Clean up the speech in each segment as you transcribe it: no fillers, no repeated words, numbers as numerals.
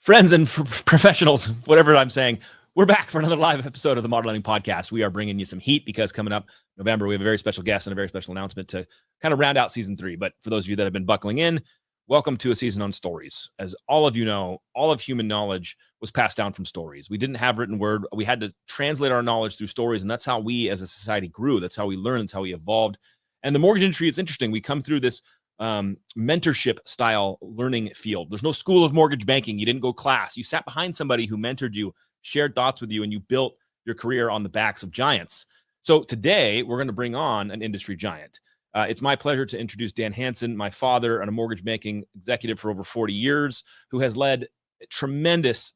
Friends and professionals, whatever I'm saying, we're back for another live episode of the Modern Lending Podcast. We are bringing you some heat because coming up November, we have a very special guest and a very special announcement to kind of round out season 3. But for those of you that have been buckling in, welcome to a season on stories. As all of you know, all of human knowledge was passed down from stories. We didn't have written word. We had to translate our knowledge through stories, and that's how we as a society grew. That's how we learned. That's how we evolved. And the mortgage industry, it's interesting. We come through this mentorship style learning field. There's no school of mortgage banking. You didn't go class. You sat behind somebody who mentored you, shared thoughts with you, and you built your career on the backs of giants. So today we're going to bring on an industry giant. It's my pleasure to introduce Dan Hanson, my father and a mortgage banking executive for over 40 years, who has led tremendous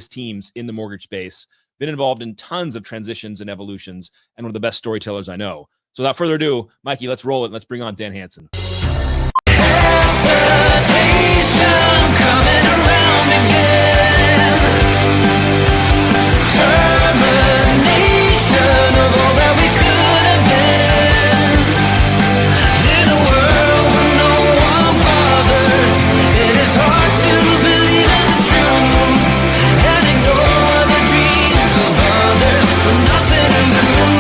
teams in the mortgage space, been involved in tons of transitions and evolutions, and one of the best storytellers I know. So without further ado, Mikey, let's roll it. Let's bring on Dan Hanson. Coming around again. Termination of all that we could have been. In a world where no one bothers, it is hard to believe in the truth and ignore the dreams of others with nothing to lose.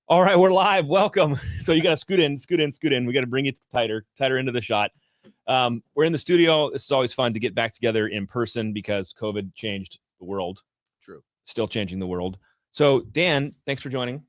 All right, we're live. Welcome. So you got to scoot in. We got to bring it tighter into the shot. We're in the studio. This is always fun to get back together in person because COVID changed the world. True. Still changing the world. So Dan, thanks for joining.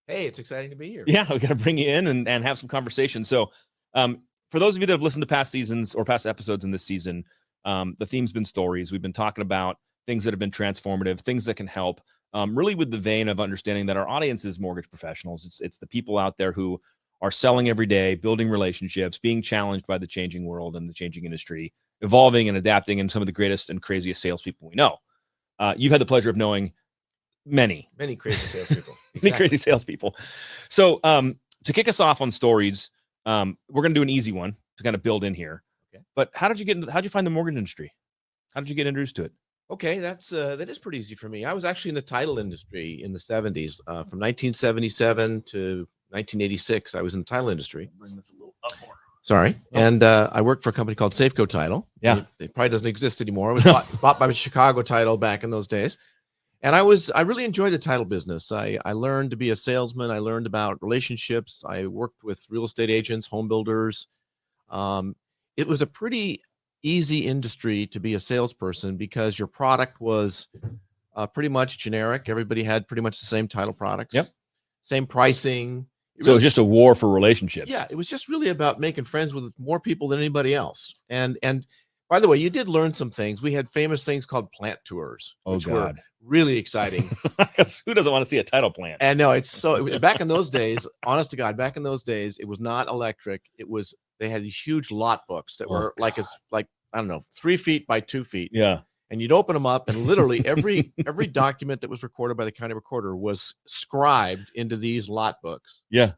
Hey, it's exciting to be here. Yeah, we got to bring you in and have some conversation. So for those of you that have listened to past seasons or past episodes in this season, the theme's been stories. We've been talking about things that have been transformative, things that can help. Really with the vein of understanding that our audience is mortgage professionals. It's the people out there who are selling every day, building relationships, being challenged by the changing world and the changing industry, evolving and adapting, and some of the greatest and craziest salespeople we know. You've had the pleasure of knowing many crazy salespeople. many crazy salespeople. So to kick us off on stories, we're going to do an easy one to kind of build in here. Okay. But how'd you find the mortgage industry? How did you get introduced to it? Okay, that is pretty easy for me. I was actually in the title industry in the 70s. From 1977 to 1986, I was in the title industry. Bring this a little up more. Sorry. Oh. And I worked for a company called Safeco Title. Yeah. It probably doesn't exist anymore. It was bought by Chicago Title back in those days. And I really enjoyed the title business. I learned to be a salesman. I learned about relationships. I worked with real estate agents, home builders. It was a pretty easy industry to be a salesperson because your product was pretty much generic. Everybody had pretty much the same title products. Yep. Same pricing. So it was just a war for relationships. Yeah, it was just really about making friends with more people than anybody else. And by the way, you did learn some things. We had famous things called plant tours, which were really exciting. Who doesn't want to see a title plant? And no, back in those days, honest to God, back in those days, it was not electric. They had these huge lot books that were like I don't know, 3 feet by 2 feet. Yeah. And you'd open them up, and literally every document that was recorded by the county recorder was scribed into these lot books. Yeah.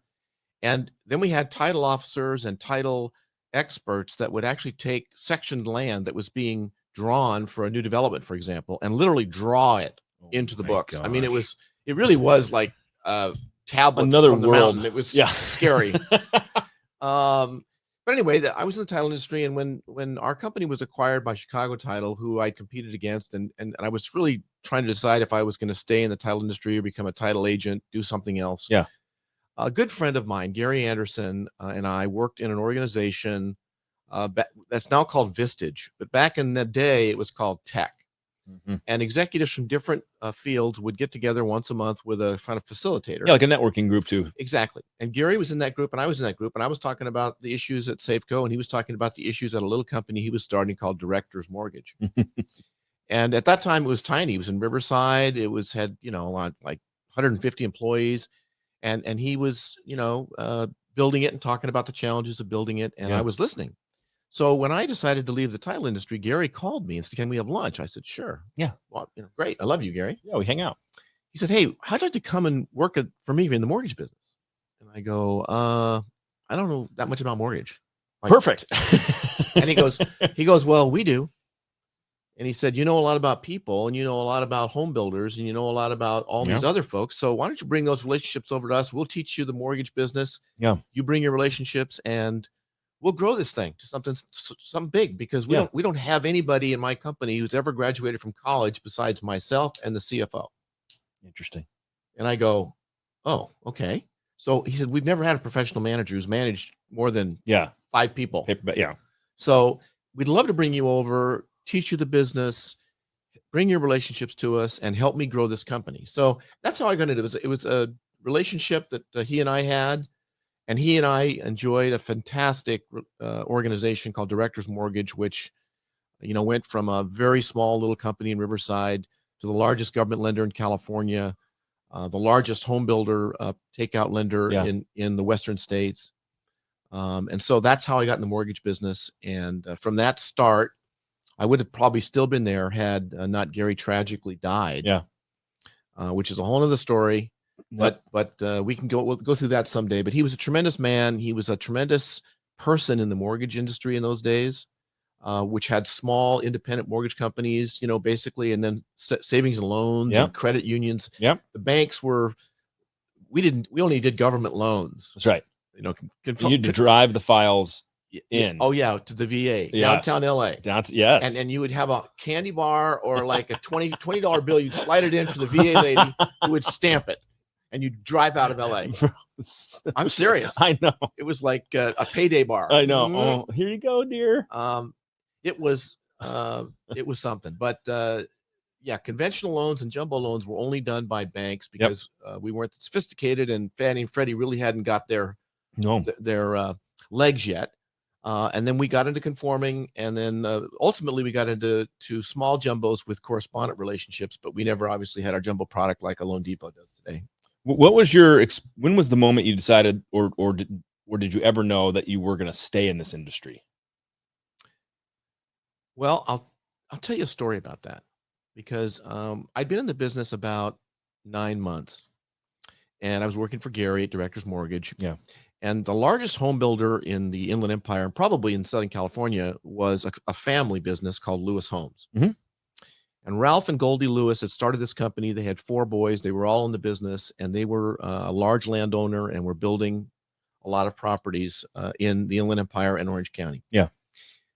And then we had title officers and title experts that would actually take sectioned land that was being drawn for a new development, for example, and literally draw it into the books. Gosh. I mean, it really was like tablets Another from the world. mountain. It was Yeah. scary. But anyway, I was in the title industry, and when our company was acquired by Chicago Title, who I competed against, and I was really trying to decide if I was going to stay in the title industry or become a title agent, do something else. Yeah. A good friend of mine, Gary Anderson, and I worked in an organization that's now called Vistage, but back in the day, it was called Tech. Mm-hmm. And executives from different fields would get together once a month with a kind of facilitator. Yeah, like a networking group too. Exactly. And Gary was in that group, and I was in that group, and I was talking about the issues at Safeco, and he was talking about the issues at a little company he was starting called Directors Mortgage. And at that time, it was tiny. It was in Riverside. It had like 150 employees, and he was building it and talking about the challenges of building it, and I was listening. So when I decided to leave the title industry, Gary called me and said, "Can we have lunch?" I said, "Sure." Yeah. Well, great. I love you, Gary. Yeah, we hang out. He said, "Hey, how'd you like to come and work for me in the mortgage business?" And I go, I don't know that much about mortgage. Perfect. And he goes, well, we do. And he said, you know a lot about people, and you know a lot about home builders, and you know a lot about all these other folks. So why don't you bring those relationships over to us? We'll teach you the mortgage business. Yeah. You bring your relationships, and we'll grow this thing to something big, because we don't have anybody in my company who's ever graduated from college besides myself and the CFO. Interesting. And I go, oh, okay. So he said, we've never had a professional manager who's managed more than 5 people. Yeah. So we'd love to bring you over, teach you the business, bring your relationships to us, and help me grow this company. So that's how I got into it. It was a relationship that he and I had, and he and I enjoyed a fantastic organization called Directors Mortgage, which, went from a very small little company in Riverside to the largest government lender in California, the largest home builder takeout lender in the Western states. And so that's how I got in the mortgage business. And from that start, I would have probably still been there had not Gary tragically died. Yeah. Which is a whole other story. Yep. But we can we'll go through that someday. But he was a tremendous man. He was a tremendous person in the mortgage industry in those days, which had small independent mortgage companies, basically, and then savings and loans and credit unions. Yep. The banks we only did government loans. That's right. You had to drive the files in. Oh yeah, to the VA, downtown LA. Yes. And you would have a candy bar or like a $20 bill. You'd slide it in for the VA lady who would stamp it, and you'd drive out of LA. I'm serious. I know. It was like a payday bar. I know. Oh, here you go, dear. It was something. But conventional loans and jumbo loans were only done by banks because we weren't sophisticated, and Fannie and Freddie really hadn't got their legs yet. And then we got into conforming, and then ultimately we got into small jumbos with correspondent relationships, but we never obviously had our jumbo product like a Loan Depot does today. What was when was the moment you decided, or did you ever know that you were going to stay in this industry? Well, I'll tell you a story about that, because I'd been in the business about 9 months, and I was working for Gary at Directors Mortgage. Yeah. And the largest home builder in the Inland Empire, and probably in Southern California, was a family business called Lewis Homes. Mm-hmm. And Ralph and Goldie Lewis had started this company. They had 4 boys. They were all in the business, and they were a large landowner and were building a lot of properties in the Inland Empire and Orange County. Yeah.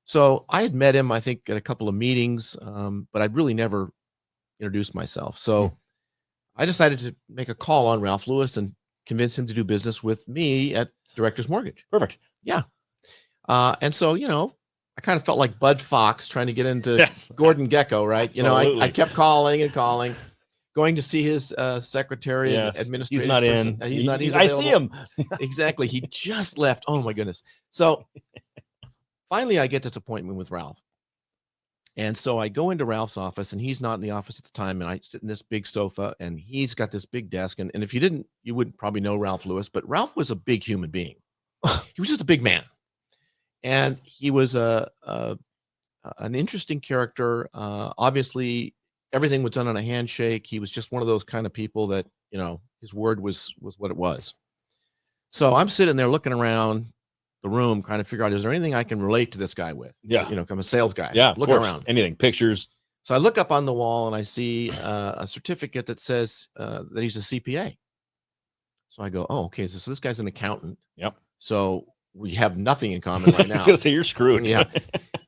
So I had met him, I think, at a couple of meetings, but I'd really never introduced myself. So I decided to make a call on Ralph Lewis and convince him to do business with me at Directors Mortgage. Perfect. Yeah. And so, I kind of felt like Bud Fox trying to get into Gordon Gekko, right? Absolutely. I kept calling and calling, going to see his secretary and administrative He's not person. in. He's not. He's I see him. Exactly. He just left. Oh my goodness. So finally I get this appointment with Ralph. And so I go into Ralph's office, and he's not in the office at the time. And I sit in this big sofa, and he's got this big desk. And if you wouldn't probably know Ralph Lewis, but Ralph was a big human being. He was just a big man. And he was an interesting character. Obviously, everything was done on a handshake. He was just one of those kind of people that, his word was what it was. So I'm sitting there looking around the room, trying to figure out, is there anything I can relate to this guy with? Yeah. I'm a sales guy. Yeah. Looking around. Anything, pictures. So I look up on the wall, and I see a certificate that says that he's a CPA. So I go, oh, okay. So this guy's an accountant. Yep. So we have nothing in common right now. I was going to say, you're screwed. Yeah.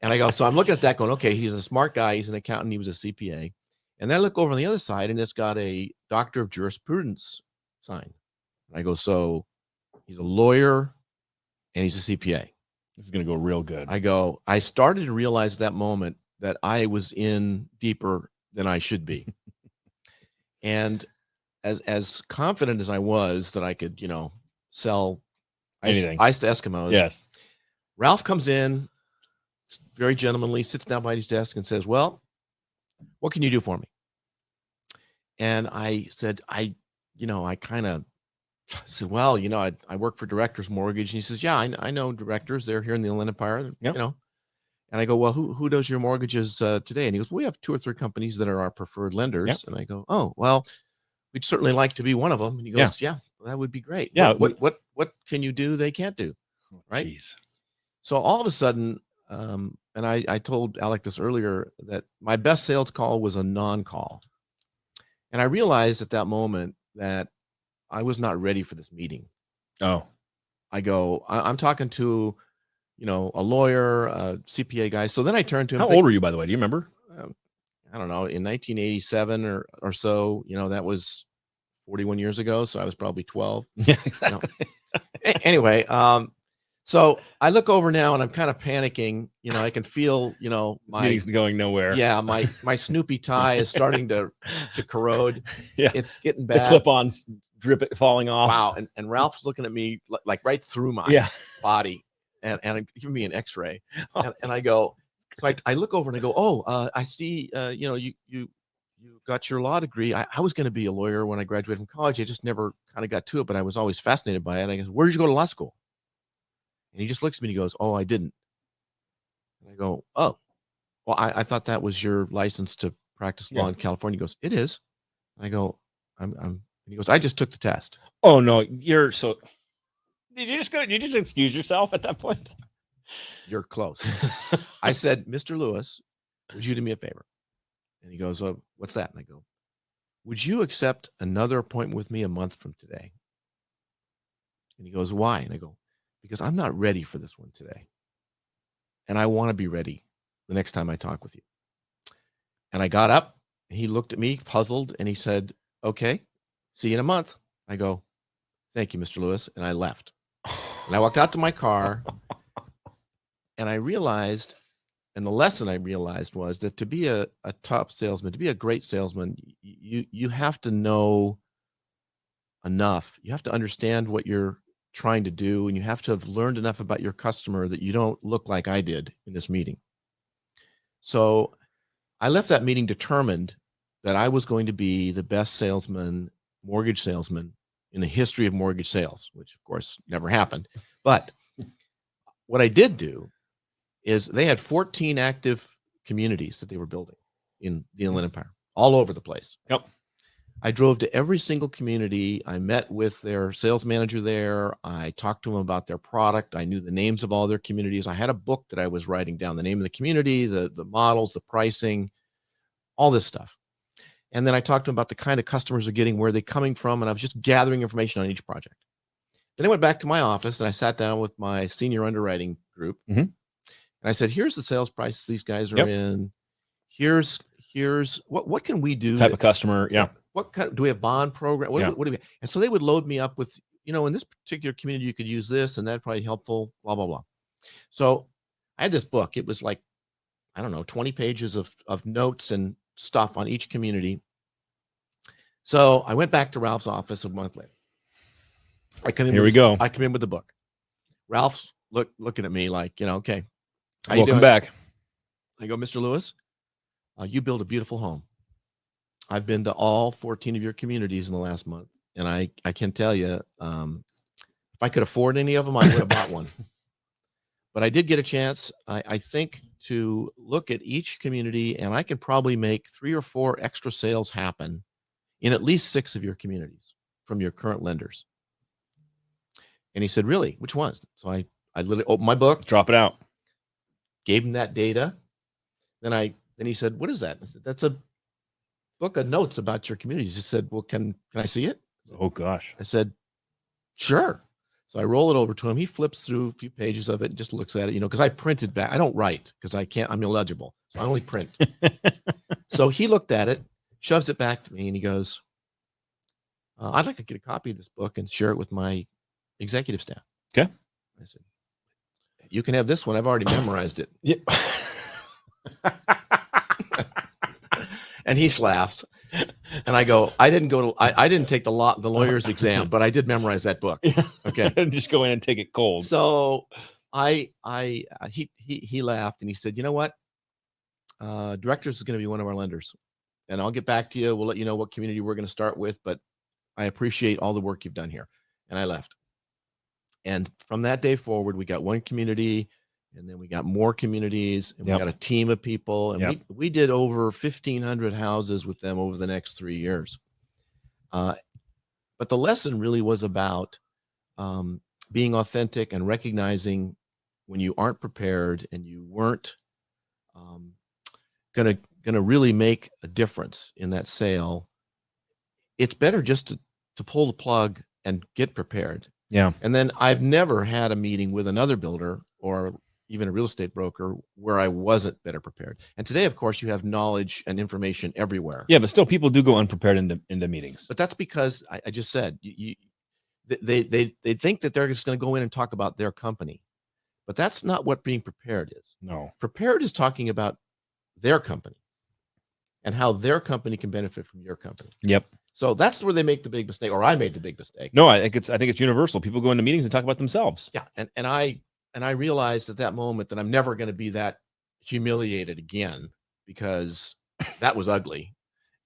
And I go, so I'm looking at that going, okay, he's a smart guy. He's an accountant. He was a CPA. And then I look over on the other side, and it's got a Doctor of Jurisprudence sign. And I go, so he's a lawyer and he's a CPA. This is going to go real good. I started to realize at that moment that I was in deeper than I should be. And as confident as I was that I could, sell ice to Eskimos. Yes. Ralph comes in, very gentlemanly, sits down by his desk and says, well, what can you do for me? And I said, I kind of said, well, I work for Directors Mortgage. And he says, yeah, I know Directors. They're here in the Inland Empire, And I go, well, who does your mortgages today? And he goes, we have 2 or 3 companies that are our preferred lenders. Yep. And I go, oh, well, we'd certainly like to be one of them. And he goes, yeah, well, that would be great. Yeah. What can you do they can't do? Right. Geez. So all of a sudden, and I told Alec this earlier, that my best sales call was a non-call. And I realized at that moment that I was not ready for this meeting. Oh, I'm talking to, a lawyer, a CPA guy. So then I turned to him. how old were you, by the way? Do you remember? I don't know, in 1987 or so, that was 41 years ago. So I was probably 12. Yeah, exactly. Anyway, so I look over now and I'm kind of panicking. I can feel, This my meeting's going nowhere. yeah, my Snoopy tie is starting to corrode. Yeah. It's getting The bad. clip-ons falling off. Wow. And Ralph's looking at me like right through my Yeah. body and giving me an X-ray. And I go, so I look over and I go, oh, I see, you got your law degree. I was going to be a lawyer when I graduated from college. I just never kind of got to it, but I was always fascinated by it. I go, where did you go to law school? And he just looks at me and he goes, oh, I didn't. And I go, oh, well, I thought that was your license to practice law in California. He goes, it is. And I go, and he goes, I just took the test. Oh no, you're so. Did you just excuse yourself at that point? You're close. I said, Mr. Lewis, would you do me a favor? And he goes, oh, what's that? And I go, would you accept another appointment with me a month from today? And he goes, why? And I go, because I'm not ready for this one today. And I want to be ready the next time I talk with you. And I got up, and he looked at me puzzled, and he said, okay, see you in a month. I go, thank you, Mr. Lewis. And I left. And I walked out to my car, and I realized, and the lesson I realized was that to be a top salesman, to be a great salesman, you have to know enough. You have to understand what you're trying to do, and you have to have learned enough about your customer that you don't look like I did in this meeting. So I left that meeting determined that I was going to be the best mortgage salesman in the history of mortgage sales, which of course never happened. But what I did do is they had 14 active communities that they were building in the Inland Empire, all over the place. Yep. I drove to every single community. I met with their sales manager there. I talked to them about their product. I knew the names of all their communities. I had a book that I was writing down the name of the community, the models, the pricing, all this stuff. And then I talked to them about the kind of customers they're getting, where they're coming from, and I was just gathering information on each project. Then I went back to my office and I sat down with my senior underwriting group. Mm-hmm. And I said, here's the sales prices these guys are in. Here's what can we do? Type of customer. Yeah. What kind do we have bond program? What do we? And so they would load me up with, in this particular community, you could use this and that'd probably helpful, blah, blah, blah. So I had this book. It was like, I don't know, 20 pages of notes and stuff on each community. So I went back to Ralph's office a month later. I come in with the book. Ralph's looking at me like, okay. Welcome back. I go, Mr. Lewis, you build a beautiful home. I've been to all 14 of your communities in the last month. And I can tell you, if I could afford any of them, I would have bought one. But I did get a chance, I think, to look at each community, and I can probably make 3 or 4 extra sales happen in at least 6 of your communities from your current lenders. And he said, really? Which ones? So I literally opened my book. Drop it out. Gave him that data. Then he said, what is that? I said, that's a book of notes about your communities. He said, well, can I see it? Oh, gosh. I said, sure. So I roll it over to him. He flips through a few pages of it and just looks at it, because I printed back. I don't write because I'm illegible. So I only print. So he looked at it, shoves it back to me, and he goes, I'd like to get a copy of this book and share it with my executive staff. Okay. I said, you can have this one. I've already memorized it. Yeah. And he laughed. And I go, I didn't take the lawyer's exam, but I did memorize that book. Okay. Just go in and take it cold. So he laughed and he said, you know what? Directors is going to be one of our lenders, and I'll get back to you. We'll let you know what community we're going to start with, but I appreciate all the work you've done here. And I left. And from that day forward, we got one community, and then we got more communities, and we got a team of people, and we did over 1,500 houses with them over the next 3 years. But the lesson really was about being authentic and recognizing when you aren't prepared and you weren't gonna really make a difference in that sale, it's better just to pull the plug and get prepared. Yeah. And then I've never had a meeting with another builder or even a real estate broker where I wasn't better prepared. And today, of course, you have knowledge and information everywhere. Yeah, but still, people do go unprepared into meetings. But that's because I just said they think that they're just going to go in and talk about their company, but that's not what being prepared is. No. Prepared is talking about their company and how their company can benefit from your company. Yep. So that's where they make the big mistake, or I made the big mistake. No, I think it's universal. People go into meetings and talk about themselves. Yeah, and I realized at that moment that I'm never going to be that humiliated again, because that was ugly.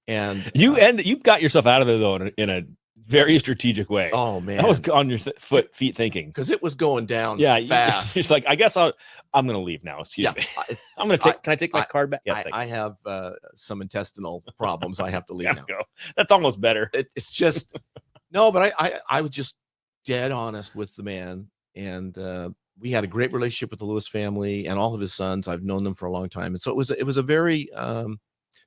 And You got yourself out of there though in a very strategic way. oh man, I was on your feet thinking, because it was going down yeah, fast. You're just like, I guess I'm going to leave now. Excuse me. I'm going to take. Can I take my card back? Yeah, I have some intestinal problems. I have to leave Yeah, now. go. That's almost better. It's just no, but I was just dead honest with the man, and we had a great relationship with the Lewis family and all of his sons. I've known them for a long time, and so it was a very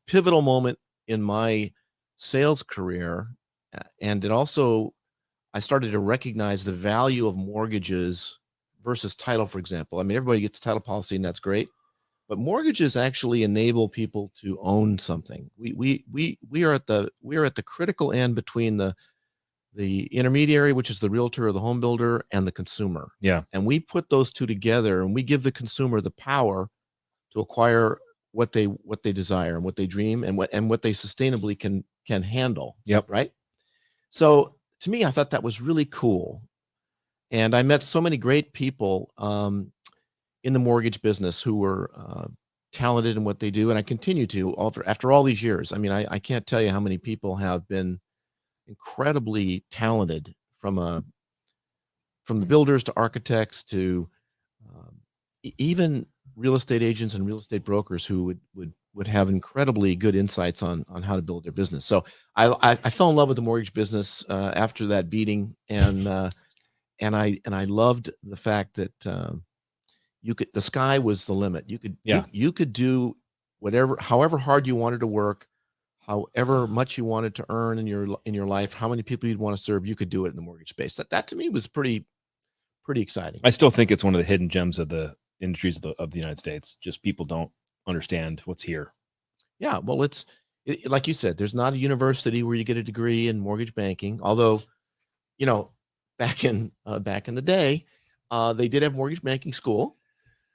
pivotal moment in my sales career, and it also I started to recognize the value of mortgages versus title, for example. I mean, everybody gets a title policy, and that's great, but mortgages actually enable people to own something. We are at the critical end between the intermediary, which is the realtor or the home builder, and the consumer. Yeah. And we put those two together, and we give the consumer the power to acquire what they desire and what they dream and what they sustainably can handle. Yep. Right. So to me, I thought that was really cool. And I met so many great people in the mortgage business who were talented in what they do. And I continue to after all these years. I mean, I can't tell you how many people have been incredibly talented, from the builders to architects to even real estate agents and real estate brokers who would have incredibly good insights on how to build their business. So I fell in love with the mortgage business after that beating, and I loved the fact that the sky was the limit. You could do however hard you wanted to work, however much you wanted to earn in your life, how many people you'd want to serve, you could do it in the mortgage space. That to me was pretty exciting. I still think it's one of the hidden gems of the industries of the United States. Just people don't understand what's here. Yeah, well, like you said, there's not a university where you get a degree in mortgage banking. Although, back in the day, they did have mortgage banking school.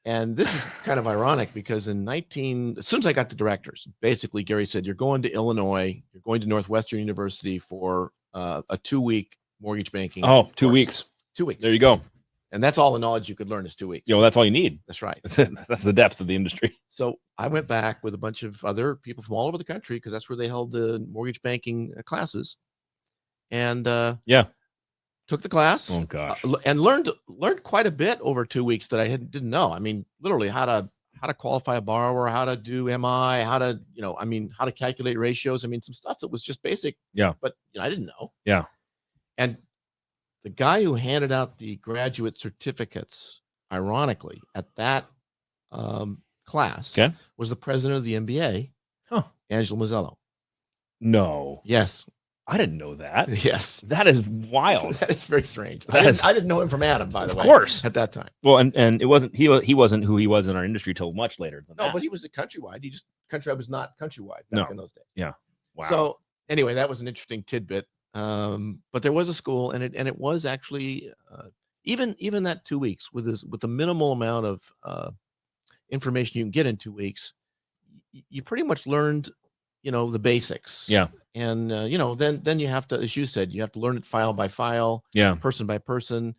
And this is kind of ironic because as soon as I got to directors, basically Gary said, you're going to Illinois, you're going to Northwestern University for a 2-week mortgage banking. Oh, 2 weeks. 2 weeks. There you go. And that's all the knowledge you could learn is 2 weeks. That's all you need. That's right. That's the depth of the industry. So I went back with a bunch of other people from all over the country, because that's where they held the mortgage banking classes. And took the class. Oh gosh. And learned quite a bit over 2 weeks that I didn't know. I mean, literally how to qualify a borrower, how to do MI, how to calculate ratios. I mean, some stuff that was just basic. Yeah. But I didn't know. Yeah. And the guy who handed out the graduate certificates, ironically, at that class was the president of the MBA, Angelo Mazzello. No. Yes. I didn't know that. Yes. That is wild. That is very strange. I didn't know him from Adam, by the way. Of course. At that time. Well, and it wasn't he wasn't who he was in our industry till much later than that. But he was a countrywide. Countrywide was not countrywide back in those days. Yeah. Wow. So anyway, that was an interesting tidbit. But there was a school, and it was actually even that 2 weeks with the minimal amount of information you can get in 2 weeks, you pretty much learned, the basics. Yeah. And then you have to, as you said, you have to learn it file by file, person by person,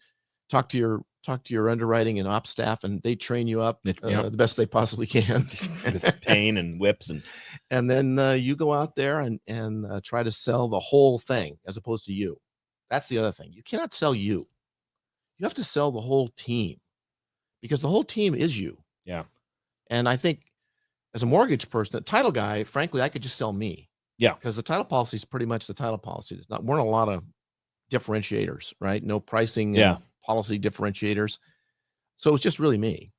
talk to your underwriting and ops staff, and they train you up the best they possibly can. With pain and whips and then you go out there and try to sell the whole thing as opposed to you. That's the other thing. You cannot sell you. You have to sell the whole team, because the whole team is you. Yeah. And I think as a mortgage person, a title guy, frankly, I could just sell me. Yeah. Because the title policy is pretty much the title policy. Weren't a lot of differentiators, right? No pricing and policy differentiators. So it's just really me.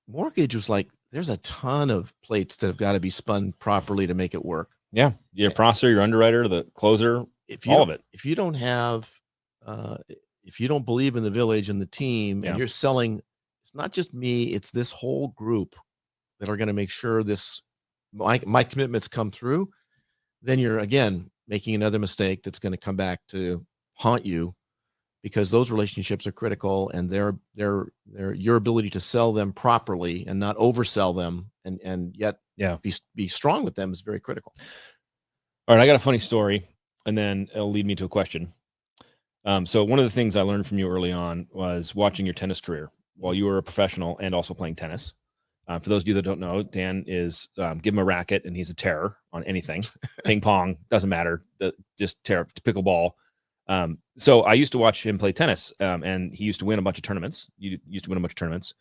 Mortgage was like there's a ton of plates that have got to be spun properly to make it work. Yeah. Your processor, your underwriter, the closer, If you all of it. If you don't have, if you don't believe in the village and the team, Yeah. and you're selling, it's not just me, it's this whole group that are going to make sure my commitments come through, then you're again making another mistake that's going to come back to haunt you, because those relationships are critical, and they're your ability to sell them properly and not oversell them, and yet Yeah. be strong with them is very critical. All right. I got a funny story, and then it'll lead me to a question. So one of the things I learned from you early on was watching your tennis career while you were a professional and also playing tennis. For those of you that don't know, Dan is give him a racket and he's a terror on anything. Ping pong, doesn't matter. Just terror, pickleball. So I used to watch him play tennis, and he used to win a bunch of tournaments. You used to win a bunch of tournaments.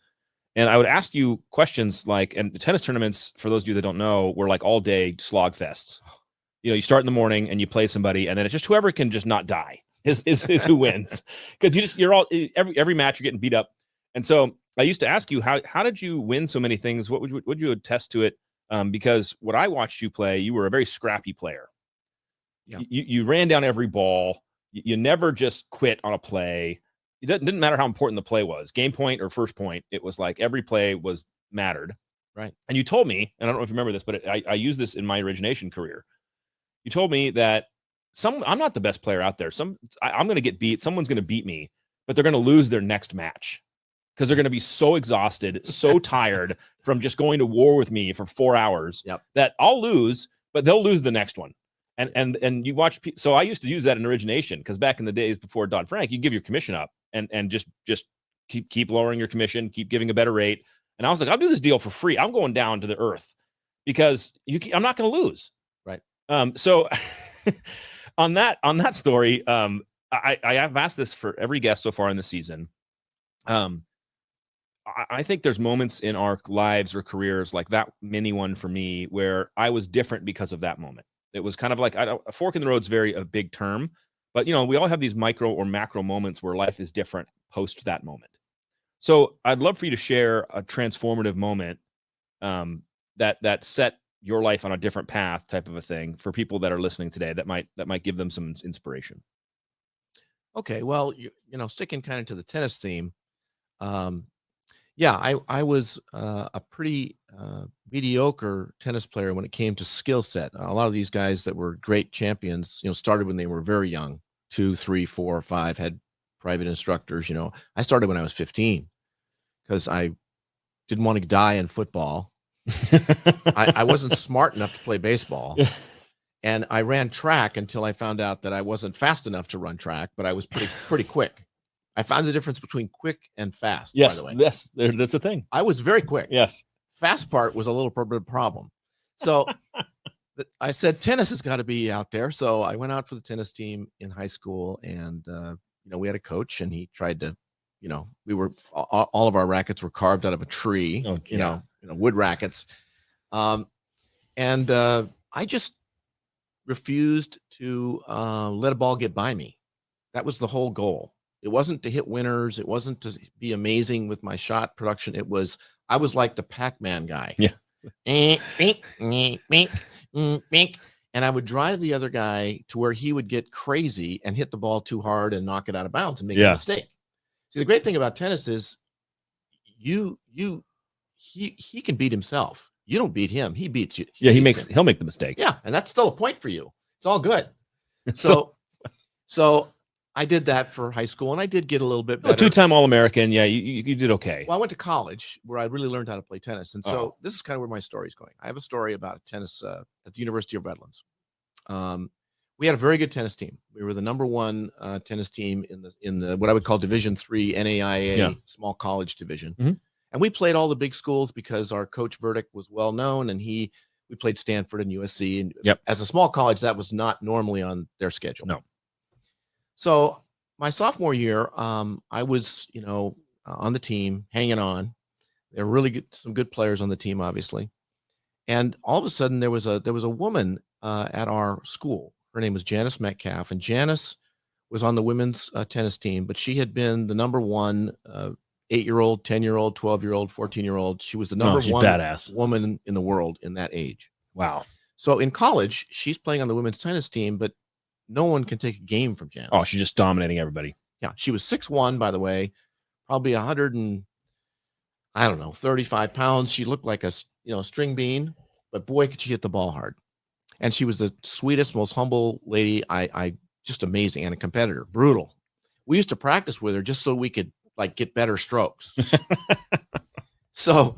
And I would ask you questions like, and the tennis tournaments, for those of you that don't know, were like all day slog fests. You start in the morning and you play somebody, and then it's just whoever can just not die is who wins. Because you're all every match you're getting beat up. And so I used to ask you, how did you win so many things? What would you attest to it? Because what I watched you play, you were a very scrappy player. Yeah. You ran down every ball. You never just quit on a play. It didn't matter how important the play was, game point or first point. It was like every play was mattered. Right. And you told me, and I don't know if you remember this, but I use this in my origination career. You told me that I'm not the best player out there. I'm going to get beat. Someone's going to beat me, but they're going to lose their next match because they're going to be so exhausted, so tired from just going to war with me for 4 hours that I'll lose, but they'll lose the next one. And you watch. So I used to use that in origination, because back in the days before Dodd-Frank, you give your commission up and just keep lowering your commission, keep giving a better rate. And I was like, I'll do this deal for free. I'm going down to the earth because I'm not going to lose. Right. So on that story, I have asked this for every guest so far in the season. I think there's moments in our lives or careers, like that mini one for me, where I was different because of that moment. It was kind of like a fork in the road is a big term, but we all have these micro or macro moments where life is different post that moment. So I'd love for you to share a transformative moment that set your life on a different path, type of a thing, for people that are listening today that might give them some inspiration. Okay, well, sticking kind of to the tennis theme, I was a pretty mediocre tennis player when it came to skill set. A lot of these guys that were great champions, started when they were very young, 2, 3, 4, 5, had private instructors. I started when I was 15 because I didn't want to die in football. I wasn't smart enough to play baseball. And I ran track until I found out that I wasn't fast enough to run track, but I was pretty quick. I found the difference between quick and fast, by the way. Yes, that's a thing. I was very quick. Yes. Fast part was a little bit of a problem. So I said, tennis has got to be out there. So I went out for the tennis team in high school, and, we had a coach, and he tried to, we were, all of our rackets were carved out of a tree, wood rackets. And I just refused to let a ball get by me. That was the whole goal. It wasn't to hit winners. It wasn't to be amazing with my shot production. I was like the Pac-Man guy. Yeah. And I would drive the other guy to where he would get crazy and hit the ball too hard and knock it out of bounds and make a mistake. See, the great thing about tennis is he can beat himself. You don't beat him. He beats you. He'll make the mistake. Yeah. And that's still a point for you. It's all good. So I did that for high school, and I did get a little bit better. 2-time All-American. Yeah, you did okay. Well, I went to college where I really learned how to play tennis. And so this is kind of where my story is going. I have a story about tennis at the University of Redlands. We had a very good tennis team. We were the number one tennis team in the what I would call Division III NAIA small college division. Mm-hmm. And we played all the big schools because our coach Verdick was well known, and we played Stanford and USC. And as a small college, that was not normally on their schedule. No. So my sophomore year, I was, on the team, hanging on. There were really some good players on the team, obviously. And all of a sudden, there was a woman at our school. Her name was Janice Metcalf, and Janice was on the women's tennis team, but she had been the number one 8-year-old, 10-year-old, 12-year-old, 14-year-old. She was the number she's one badass. woman in the world in that age. Wow. So in college, she's playing on the women's tennis team, but no one can take a game from Janice. Oh, she's just dominating everybody. Yeah, she was 6'1", by the way, probably 100 and I don't know, 35 pounds. She looked like a string bean, but boy, could she hit the ball hard. And she was the sweetest, most humble lady. I just amazing, and a competitor, brutal. We used to practice with her just so we could like get better strokes. So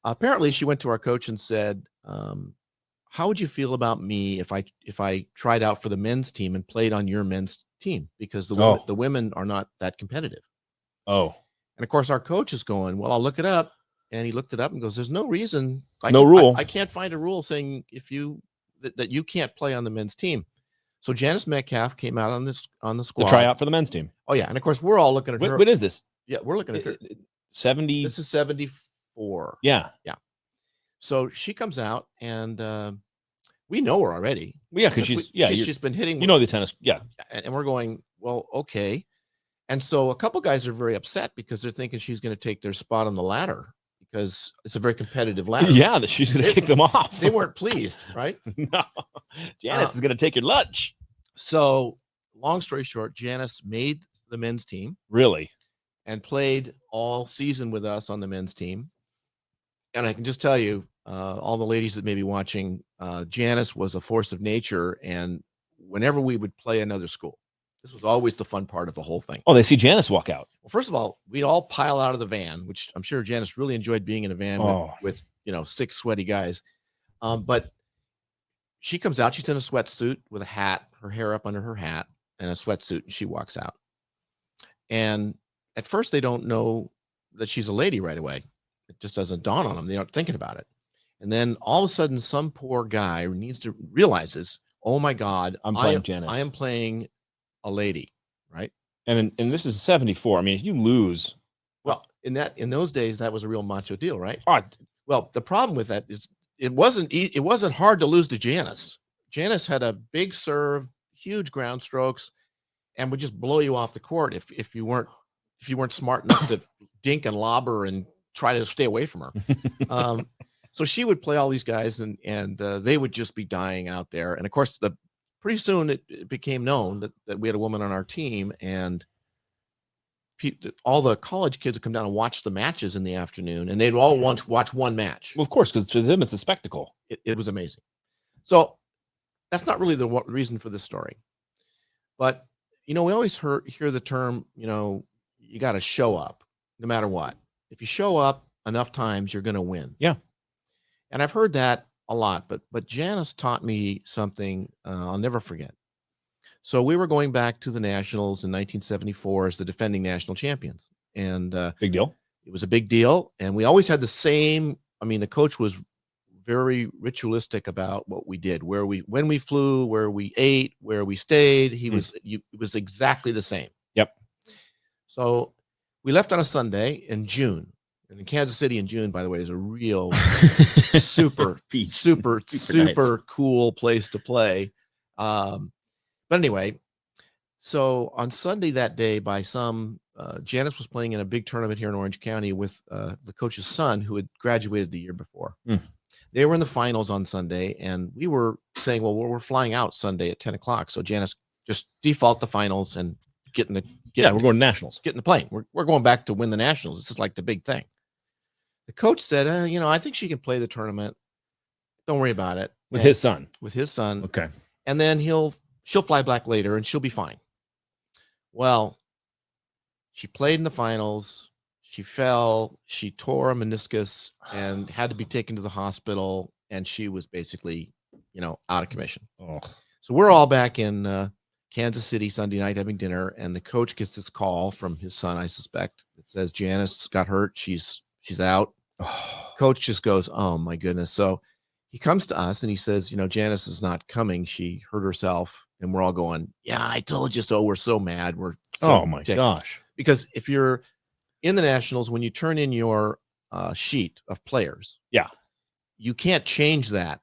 apparently, she went to our coach and said, "How would you feel about me if I tried out for the men's team and played on your men's team? Because the women are not that competitive." Oh, and of course, our coach is going, "Well, I'll look it up." And he looked it up and goes, "There's no reason, rule. I can't find a rule saying that you can't play on the men's team." So Janice Metcalf came out on the squad. The tryout for the men's team. Oh yeah, and of course we're all looking at her. What is this? Yeah, we're looking at her. 70. This is 74. Yeah. So she comes out, and we know her already. Well, yeah, because she's been hitting. The tennis. Yeah. And we're going, well, okay. And so a couple guys are very upset because they're thinking she's going to take their spot on the ladder because it's a very competitive ladder. Yeah, that she's going to kick them off. They weren't pleased, right? No. Janice is going to take your lunch. So long story short, Janice made the men's team. Really? And played all season with us on the men's team. And I can just tell you, all the ladies that may be watching, Janice was a force of nature. And whenever we would play another school, this was always the fun part of the whole thing. Oh, they see Janice walk out. Well, first of all, we'd all pile out of the van, which I'm sure Janice really enjoyed being in a van with 6 sweaty guys. But she comes out, she's in a sweatsuit with a hat, her hair up under her hat, and a sweatsuit, and she walks out. And at first, they don't know that she's a lady right away. It just doesn't dawn on them. They aren't thinking about it. And then all of a sudden, some poor guy realizes, oh my God, I'm playing Janice. I am playing a lady, right? And this is 74. I mean, if you lose, well, in those days, that was a real macho deal, right? Oh, well, the problem with that is it wasn't hard to lose to Janice. Janice had a big serve, huge ground strokes, and would just blow you off the court if you weren't smart enough to dink and lob her and try to stay away from her. So she would play all these guys, and they would just be dying out there. And of course, pretty soon it became known that we had a woman on our team, and all the college kids would come down and watch the matches in the afternoon, and they'd all want to watch one match. Well, of course, because to them it's a spectacle. It was amazing. So that's not really the reason for this story, but we always hear the term, you got to show up no matter what. If you show up enough times, you're going to win. Yeah. And I've heard that a lot, but Janice taught me something I'll never forget. So we were going back to the Nationals in 1974 as the defending national champions. And big deal. It was a big deal. And we always had the same, the coach was very ritualistic about what we did, when we flew, where we ate, where we stayed. It was exactly the same. Yep. So we left on a Sunday in June. And in Kansas City in June, by the way, is a real super cool place to play. But anyway, so on Sunday that day, Janice was playing in a big tournament here in Orange County with the coach's son who had graduated the year before. They were in the finals on Sunday, and we were saying, well, we're flying out Sunday at 10 o'clock. So Janice, just default the finals and we're going to nationals. Get in the plane. We're going back to win the nationals. This is like the big thing. The coach said, I think she can play the tournament. Don't worry about it. With his son. Okay. And then she'll fly back later and she'll be fine. Well, she played in the finals. She fell. She tore a meniscus and had to be taken to the hospital. And she was basically, out of commission. Oh. So we're all back in Kansas City Sunday night having dinner. And the coach gets this call from his son, I suspect. It says, Janice got hurt. She's out. Coach just goes, oh my goodness. So he comes to us and he says, Janice is not coming. She hurt herself. And we're all going, yeah, I told you so. We're so mad. We're so oh my gosh. Because if you're in the Nationals, when you turn in your sheet of players, you can't change that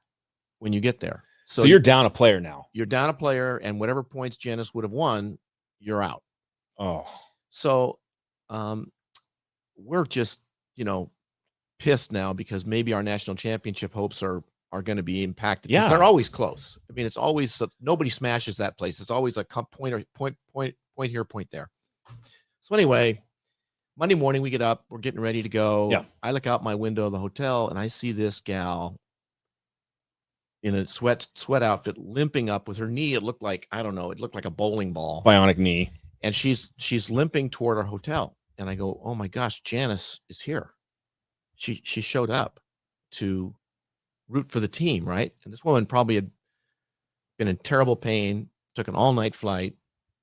when you get there. So you're down a player now. You're down a player, and whatever points Janice would have won, you're out. Oh. So we're just, pissed now because maybe our national championship hopes are going to be impacted. Yeah. They're always close. I mean, it's always nobody smashes that place. It's always a point here, point there. So anyway, Monday morning we get up, we're getting ready to go. Yeah. I look out my window of the hotel and I see this gal in a sweat outfit limping up with her knee. It looked like, I don't know, it looked like a bowling ball. Bionic knee. And she's limping toward our hotel. And I go, oh my gosh, Janice is here. She showed up to root for the team, right? And this woman probably had been in terrible pain, took an all-night flight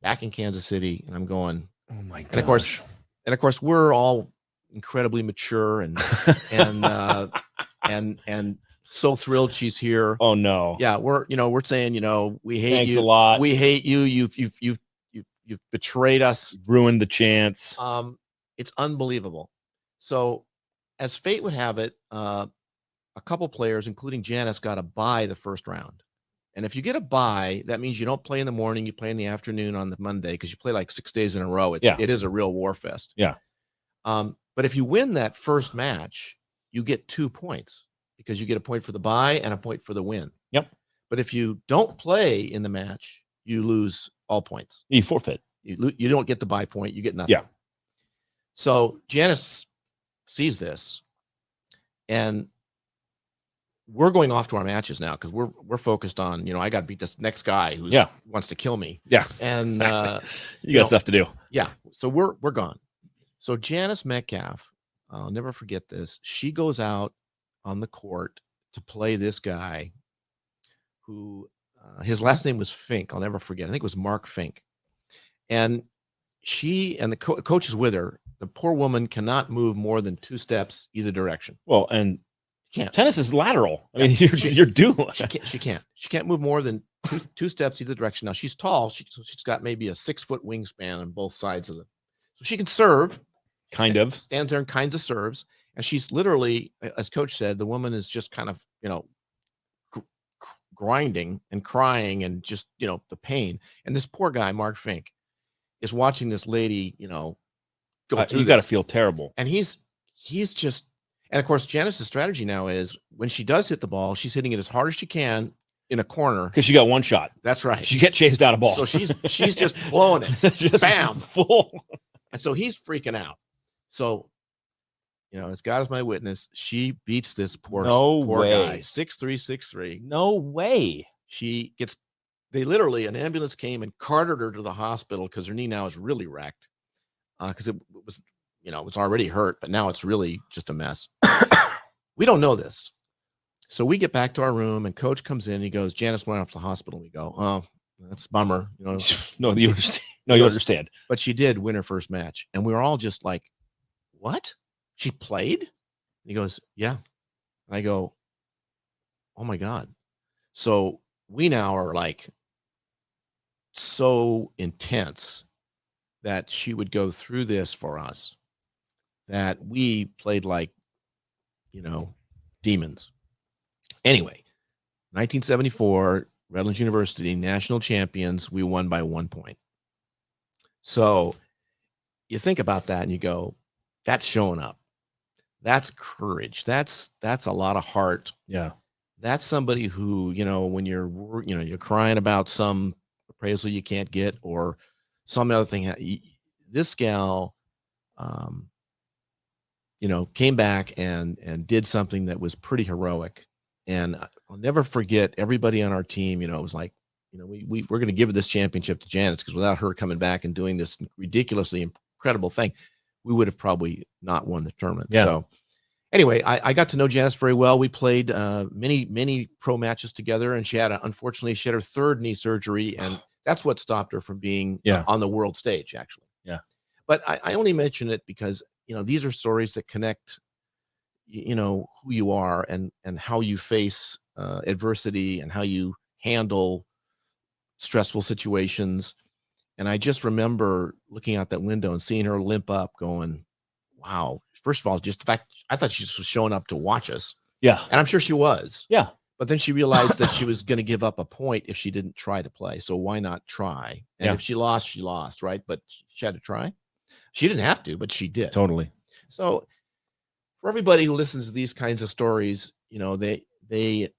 back in Kansas City, and I'm going, oh my gosh. And of course we're all incredibly mature and and so thrilled she's here. Oh no. Yeah, we're saying, we hate Thanks you a lot. We hate you. You've betrayed us. Ruined the chance. It's unbelievable. So as fate would have it, a couple players, including Janice, got a bye the first round. And if you get a bye, that means you don't play in the morning, you play in the afternoon on the Monday, because you play like 6 days in a row. It is a real war fest. Yeah. But if you win that first match, you get 2 points because you get a point for the bye and a point for the win. Yep. But if you don't play in the match, you lose all points. You forfeit. You don't get the bye point. You get nothing. Yeah. So Janice sees this, and we're going off to our matches now because we're focused on, I got to beat this next guy who wants to kill me. Yeah. And you got stuff to do. Yeah. So we're gone. So Janice Metcalf, I'll never forget this. She goes out on the court to play this guy who his last name was Fink. I'll never forget. I think it was Mark Fink. And she and the coach is with her. The poor woman cannot move more than 2 steps either direction. Well, and can't. Tennis is lateral. I mean, you're doomed. She can't move more than two steps either direction. Now she's tall. So she's got maybe a 6-foot wingspan on both sides of it. So she can serve. Kind of. Stands there and kinds of serves. And she's literally, as coach said, the woman is just kind of, grinding and crying and just, the pain. And this poor guy, Mark Fink, is watching this lady, go through. You got to feel terrible. And he's just, and of course, Janice's strategy now is when she does hit the ball, she's hitting it as hard as she can in a corner. Because she got one shot. That's right. She get chased out of ball. So she's just blowing it. Just bam. Full. And so he's freaking out. So, as God is my witness, she beats this poor guy. 6'3", 6'3". No way. An ambulance came and carted her to the hospital because her knee now is really wrecked. Because it was, it was already hurt, but now it's really just a mess. We don't know this. So we get back to our room and coach comes in. He goes, Janice went off to the hospital. We go, oh, that's a bummer. No, you understand. No, you understand. But she did win her first match. And we were all just like, what? She played? And he goes, yeah. And I go, oh my God. So we now are like so intense that she would go through this for us, that we played like, demons. Anyway, 1974, Redlands University, national champions, we won by 1 point. So you think about that and you go, that's showing up. That's courage. That's a lot of heart. Yeah. That's somebody who, when you're crying about some appraisal you can't get or some other thing, this gal, came back and did something that was pretty heroic. And I'll never forget everybody on our team, it was like, we're going to give this championship to Janice because without her coming back and doing this ridiculously incredible thing, we would have probably not won the tournament. Yeah. So anyway, I got to know Janice very well. We played many pro matches together, and unfortunately she had her third knee surgery, and that's what stopped her from being on the world stage, actually. Yeah. But I only mention it because, these are stories that connect, who you are and how you face adversity and how you handle stressful situations. And I just remember looking out that window and seeing her limp up going, wow. First of all, just the fact, I thought she just was showing up to watch us. Yeah. And I'm sure she was. Yeah. But then she realized that she was going to give up a point if she didn't try to play. So why not try? And if she lost, right? But she had to try. She didn't have to, but she did. Totally. So for everybody who listens to these kinds of stories, you know, they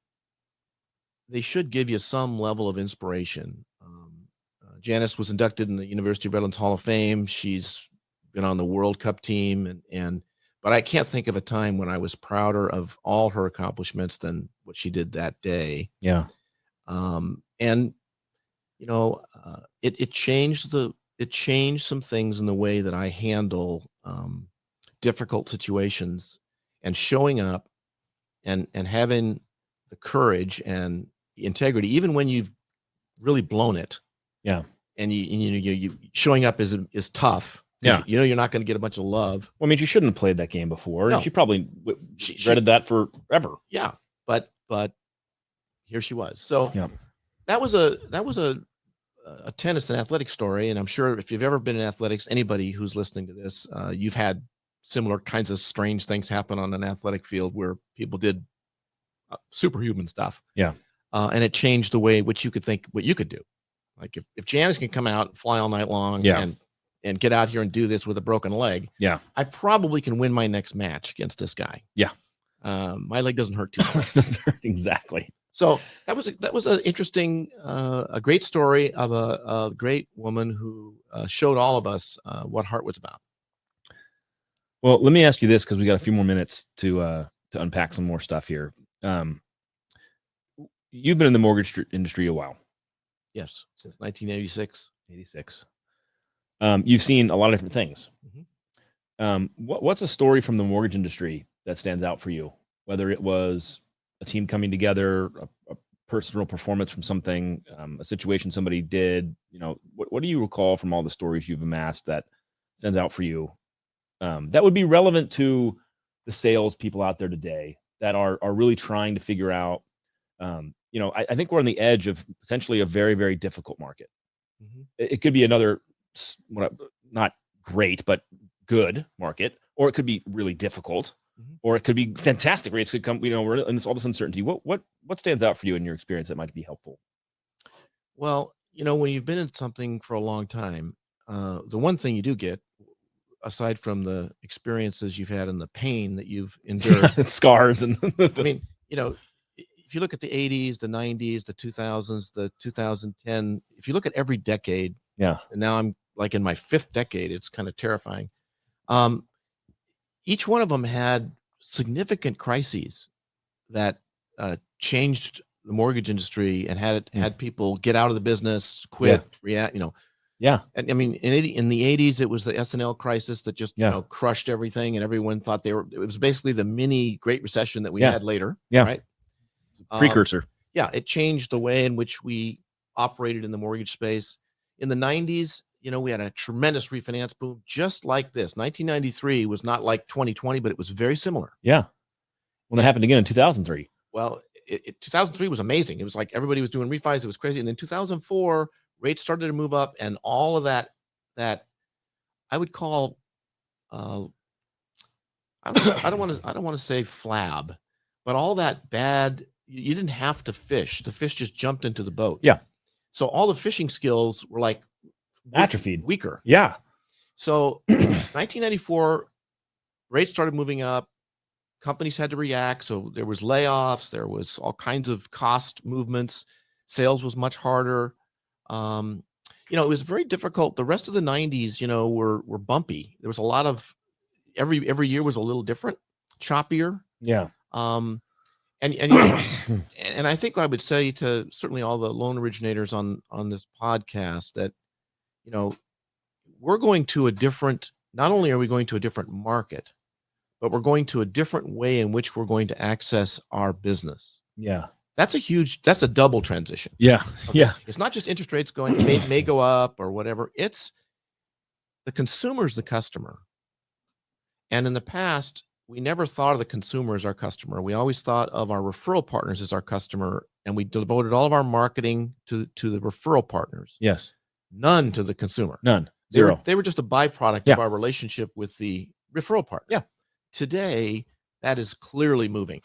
should give you some level of inspiration. Janice was inducted in the University of Redlands Hall of Fame. She's been on the World Cup team, but I can't think of a time when I was prouder of all her accomplishments than what she did that day. Yeah. And you know, it changed some things in the way that I handle difficult situations, and showing up and having the courage and integrity, even when you've really blown it. Yeah. And you showing up is tough. Yeah. You know, you're not going to get a bunch of love. Well, I mean, she shouldn't have played that game before. No. And she probably She- regretted that forever. Yeah. But here she was. So Yeah. that was a tennis and athletic story. And I'm sure if you've ever been in athletics, anybody who's listening to this, you've had similar kinds of strange things happen on an athletic field where people did superhuman stuff. Yeah. And it changed the way what you could do. Like if Janice can come out and fly all night long, Yeah. and get out here and do this with a broken leg, Yeah. I probably can win my next match against this guy. Yeah. My leg doesn't hurt too much. Exactly. So that was an interesting, a great story of a great woman who showed all of us what heart was about. Well, let me ask you this, because we got a few more minutes to unpack some more stuff here. You've been in the mortgage industry a while. Yes, since 1986. 86. You've seen a lot of different things. Mhm. What's a story from the mortgage industry that stands out for you? Whether it was a team coming together, a personal performance from something, a situation somebody did, you know, what do you recall from all the stories you've amassed that stands out for you? That would be relevant to the sales people out there today that are really trying to figure out, you know, I think we're on the edge of potentially a very, very difficult market. Mhm. It could be another, not great, but good market, or it could be really difficult, Mhm. or it could be fantastic. Rates could come, you know, we're in all this uncertainty. What stands out for you in your experience that might be helpful? Well, you know, when you've been in something for a long time, the one thing you do get, aside from the experiences you've had and the pain that you've endured, Scars and I mean, you know, if you look at the 80s, the 90s, the 2000s, the 2010, if you look at every decade, yeah, and now I'm like in my fifth decade, it's kind of terrifying. Each one of them had significant crises that changed the mortgage industry and had people get out of the business, quit, react, you know. yeah, And I mean, in the 80s, it was the S&L crisis that just, Yeah. you know, crushed everything, and everyone thought it was basically the mini Great Recession that we Yeah. had later. Yeah. Right. precursor. Yeah. It changed the way in which we operated in the mortgage space. In the 90s, you know, we had a tremendous refinance boom, just like this. 1993 was not like 2020, but it was very similar. Yeah. When that happened again in 2003. Well, 2003 was amazing. It was like everybody was doing refis. It was crazy. And then 2004, rates started to move up, and all of that I would call, I don't want to say flab, but all that bad, you didn't have to fish. The fish just jumped into the boat. Yeah. So all the fishing skills were like Atrophied. weaker. Yeah. So 1994, rates started moving up. Companies had to react. So there was layoffs. There was all kinds of cost movements. Sales was much harder. You know, it was very difficult. The rest of the 90s, you know, were bumpy. There was a lot of every year was a little different, choppier. Yeah. And you know, and I think I would say to certainly all the loan originators on this podcast that, you know, we're going to a different, not only are we going to a different market, but we're going to a different way in which we're going to access our business. Yeah. That's a double transition. Yeah. Okay? Yeah. It's not just interest rates going, may go up or whatever. It's the consumer's the customer. And in the past, we never thought of the consumer as our customer. We always thought of our referral partners as our customer, and we devoted all of our marketing to the referral partners, Yes. none to the consumer. None. They Zero. were just a byproduct Yeah. of our relationship with the referral partner. Yeah. Today, that is clearly moving.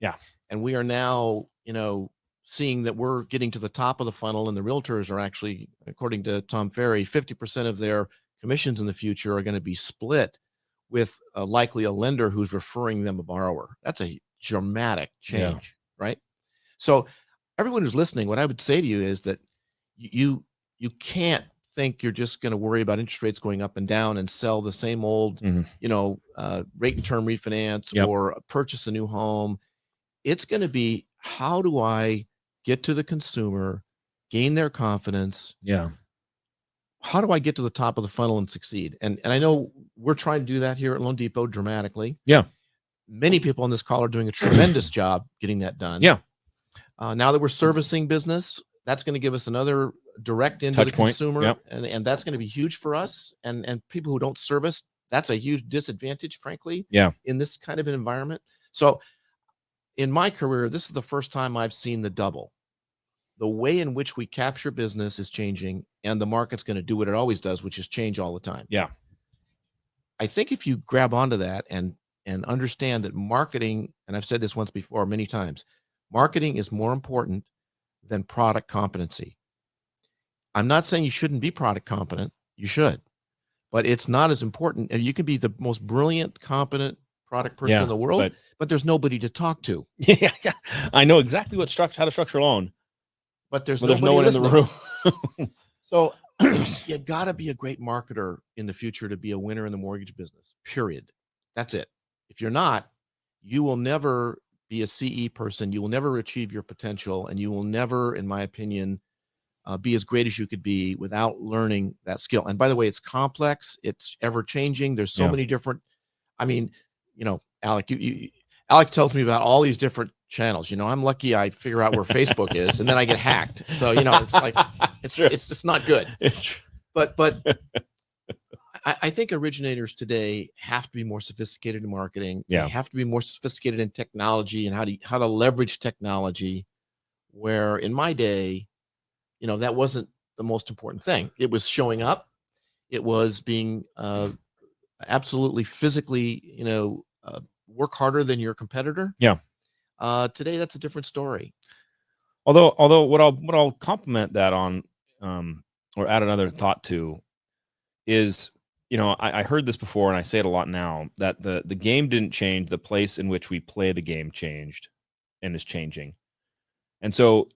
Yeah. And we are now, you know, seeing that we're getting to the top of the funnel, and the realtors are actually, according to Tom Ferry, 50% of their commissions in the future are going to be split with likely a lender who's referring them a borrower. That's a dramatic Yeah. change, right? So everyone who's listening, what I would say to you is that you can't think you're just going to worry about interest rates going up and down and sell the same old, Mhm. rate and term refinance Yep. or purchase a new home. It's going to be, how do I get to the consumer, gain their confidence? Yeah. How do I get to the top of the funnel and succeed? And I know we're trying to do that here at Loan Depot dramatically. Yeah. Many people on this call are doing a tremendous job getting that done. Yeah. Now that we're servicing business, that's going to give us another direct into Touch the point. consumer, Yep. and that's going to be huge for us. And people who don't service, that's a huge disadvantage, frankly. Yeah. In this kind of an environment. So, in my career, this is the first time I've seen the double. The way in which we capture business is changing, and the market's going to do what it always does, which is change all the time. Yeah. I think if you grab onto that and understand that marketing, and I've said this once before many times, marketing is more important than product competency. I'm not saying you shouldn't be product competent. You should, but it's not as important. You can be the most brilliant, competent product person Yeah, in the world, but there's nobody to talk to. Yeah. I know exactly how to structure a loan, But there's but there's no nobody one in the listening. room. So you got to be a great marketer in the future to be a winner in the mortgage business, period. That's it. If you're not, you will never be a CE person. You will never achieve your potential, and you will never, in my opinion, be as great as you could be without learning that skill. And by the way, it's complex. It's ever changing. There's so Yeah. many different, I mean, Alec, Alec tells me about all these different channels. I'm lucky I figure out where Facebook is, and then I get hacked. So, it's like, it's just not good. It's true. But I think originators today have to be more sophisticated in marketing. Yeah. They have to be more sophisticated in technology and how to leverage technology, where in my day, that wasn't the most important thing. It was showing up. It was being absolutely physically, work harder than your competitor. Yeah. Today, that's a different story. Although what I'll compliment that on, or add another thought to, is, I heard this before and I say it a lot now, that the game didn't change. The place in which we play the game changed and is changing. And so,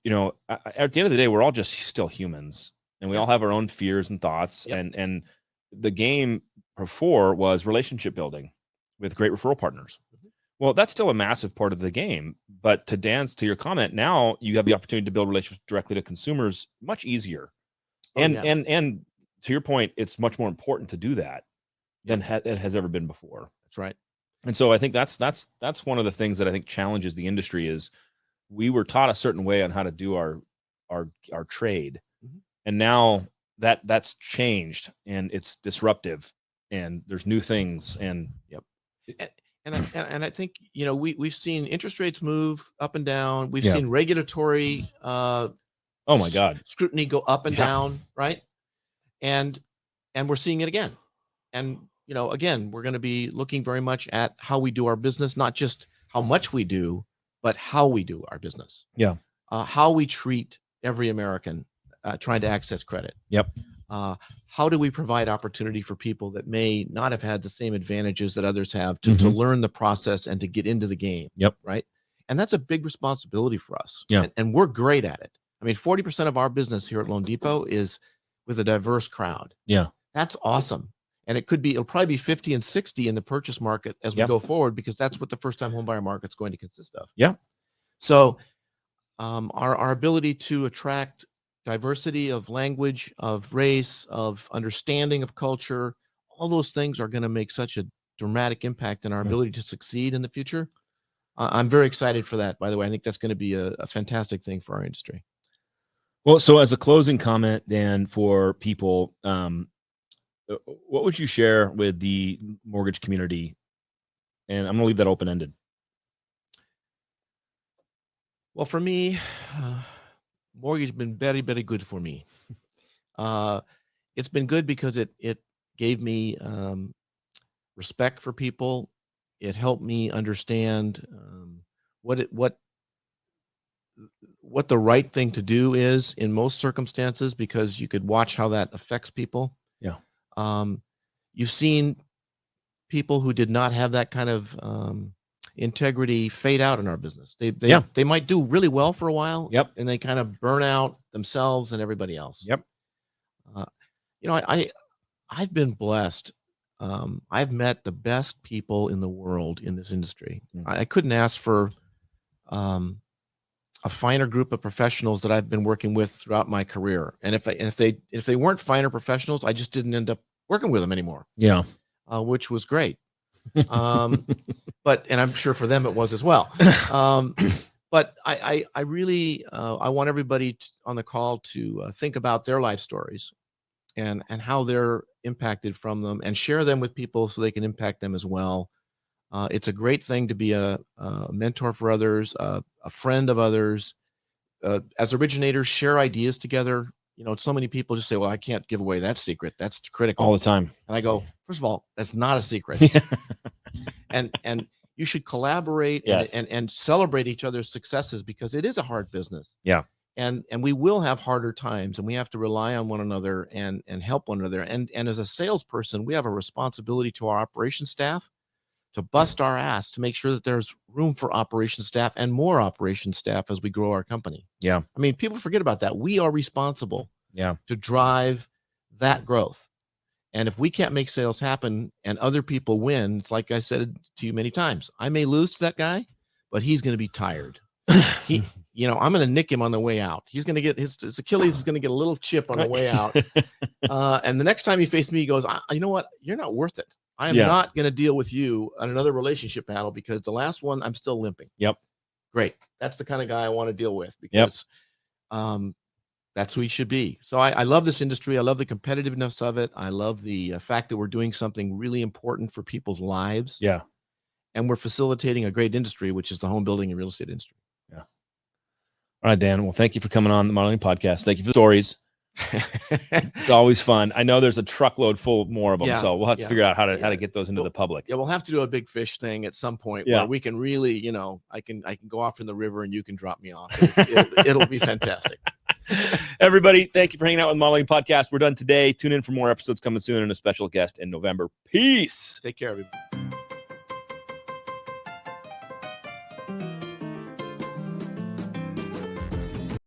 at the end of the day, we're all just still humans, and we all have our own fears and thoughts. Yep. And the game before was relationship building with great referral partners. Mhm. Well, that's still a massive part of the game. But to your comment, now you have the opportunity to build relationships directly to consumers much easier. And to your point, it's much more important to do that than it has ever been before. That's right. And so I think that's one of the things that I think challenges the industry is we were taught a certain way on how to do our trade. Mhm. And now that's changed, and it's disruptive, and there's new things. And And I think, we've seen interest rates move up and down. We've Yeah. seen regulatory oh my God, scrutiny go up and Yeah. down, right? And we're seeing it again. And again, we're going to be looking very much at how we do our business, not just how much we do, but how we do our business. Yeah. How we treat every American trying to access credit. Yep. How do we provide opportunity for people that may not have had the same advantages that others have to Mhm. learn the process and to get into the game? Yep. Right. And that's a big responsibility for us. Yeah. And we're great at it. I mean, 40% of our business here at Loan Depot is with a diverse crowd. Yeah. That's awesome. And it'll probably be 50 and 60 in the purchase market as we Yep. go forward, because that's what the first time home buyer market's going to consist of. Yeah. So our ability to attract diversity of language, of race, of understanding of culture, all those things are going to make such a dramatic impact in our ability to succeed in the future. I'm very excited for that, by the way. I think that's going to be a fantastic thing for our industry. Well, so as a closing comment, Dan, for people, what would you share with the mortgage community? And I'm going to leave that open-ended. Well, for me, mortgage has been very, very good for me. It's been good because it gave me respect for people. It helped me understand what the right thing to do is in most circumstances, because you could watch how that affects people. Yeah. You've seen people who did not have that kind of integrity fade out in our business. They might do really well for a while. Yep. And they kind of burn out themselves and everybody else. Yep. I've been blessed. I've met the best people in the world in this industry. I couldn't ask for a finer group of professionals that I've been working with throughout my career. And if they weren't finer professionals, I just didn't end up working with them anymore. Yeah. Which was great. And I'm sure for them it was as well. But I really I want everybody on the call to think about their life stories and how they're impacted from them, and share them with people so they can impact them as well. It's a great thing to be a mentor for others, a friend of others. As originators, share ideas together. So many people just say, well, I can't give away that secret. That's critical. All the time. And I go, first of all, that's not a secret. and you should collaborate and celebrate each other's successes, because it is a hard business. Yeah. And we will have harder times, and we have to rely on one another and help one another. And as a salesperson, we have a responsibility to our operations staff to bust our ass to make sure that there's room for operations staff and more operations staff as we grow our company. Yeah. I mean, people forget about that. We are responsible to drive that growth. And if we can't make sales happen and other people win, it's like I said to you many times, I may lose to that guy, but he's going to be tired. I'm going to nick him on the way out. He's going to get his Achilles is going to get a little chip on the way out. And the next time he faces me, he goes, you know what? You're not worth it. I am not going to deal with you on another relationship battle, because the last one, I'm still limping. Yep. Great. That's the kind of guy I want to deal with, because that's who he should be. So I love this industry. I love the competitiveness of it. I love the fact that we're doing something really important for people's lives. Yeah. And we're facilitating a great industry, which is the home building and real estate industry. Yeah. All right, Dan. Well, thank you for coming on the Modeling Podcast. Thank you for the stories. It's always fun. I know there's a truckload full more of them, so we'll have to figure out how to get those into the public. Yeah, we'll have to do a big fish thing at some point where we can really, I can go off in the river and you can drop me off. It'll be fantastic. Everybody, thank you for hanging out with the Modeling Podcast. We're done today. Tune in for more episodes coming soon and a special guest in November. Peace. Take care, everybody.